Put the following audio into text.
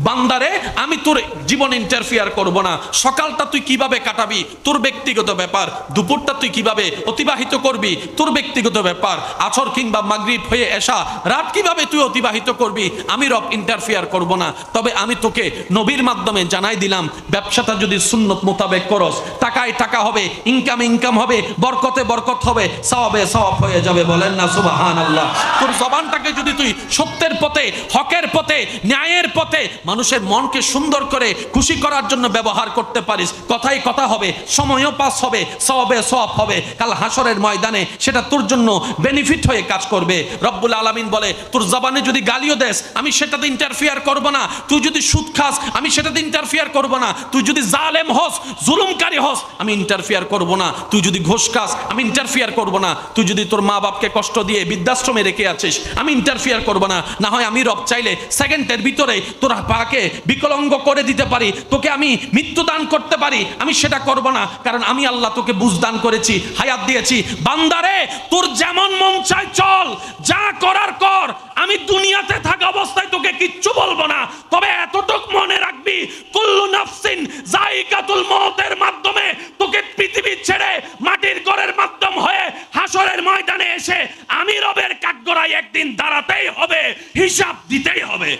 বান্দারে আমি তোর জীবন ইন্টারফিয়ার করব না। সকালটা তুই কিভাবে কাটাবি তোর ব্যক্তিগত ব্যাপার, দুপুরটা তুই কিভাবে অতিবাহিত করবি তোর ব্যক্তিগত ব্যাপার, আসর কিংবা মাগরিব হয়ে এসা রাত কিভাবে তুই অতিবাহিত করবি আমি রব ইন্টারফিয়ার করব না। তবে আমি তোকে নবীর মাধ্যমে জানাই দিলাম, ব্যবসাটা যদি সুন্নত মোতাবেক করস, টাকায় টাকা হবে, ইনকাম ইনকাম হবে, বরকতে বরকত হবে, সওয়াবে সওয়াব হয়ে যাবে। বলেন না সুবহানাল্লাহ। তোর জবানটাকে যদি তুই সত্যের পথে, হকের পথে, ন্যায়ের পথে, মানুষের মনকে সুন্দর করে খুশি করার জন্য ব্যবহার করতে পারিস, কথাই কথা হবে, সময়ও পাস হবে, সওয়াবে সওয়াব হবে, কাল হাসরের ময়দানে সেটা তোর জন্য বেনিফিট হয়ে কাজ করবে। রব্বুল আলামিন বলে, তোর জবানে যদি গালিও দেস আমি সেটাতে ইন্টারফিয়ার করব না, তুই যদি সুদ খাস আমি সেটাতে ইন্টারফিয়ার করব না, তুই যদি জালেম হস, জুলুমকারী হস আমি ইন্টারফিয়ার করব না, তুই যদি ঘুষ খাস আমি ইন্টারফিয়ার করব না, তুই যদি তোর মা বাপকে কষ্ট দিয়ে বৃদ্ধাশ্রমে রেখে আছিস আমি ইন্টারফিয়ার করব না। না হয় আমি রব চাইলে সেকেন্ডের ভিতরে তোর পাকে বিকলাঙ্গ করে দিতে পারি, তোকে আমি মৃত্যু দান করতে পারি, আমি সেটা করব না, কারণ আমি আল্লাহ তোকে বুঝ দান করেছি, হায়াত দিয়েছি। বান্দারে তোর যেমন মন চায় চল, যা করার কর, আমি দুনিয়াতে থাকা অবস্থায় তোকে কিচ্ছু বলবো না। তবে এতটুক মনে রাখবি, কুল্লু নাফসিন যায়িকাতুল মউতের মাধ্যমে তোকে পৃথিবী ছেড়ে মাটির ঘরের মাধ্যম হয়ে হাসরের ময়দানে এসে আমি রবের কাঠগড়ায় একদিন দাঁড়াতেই হবে, হিসাব দিতেই হবে।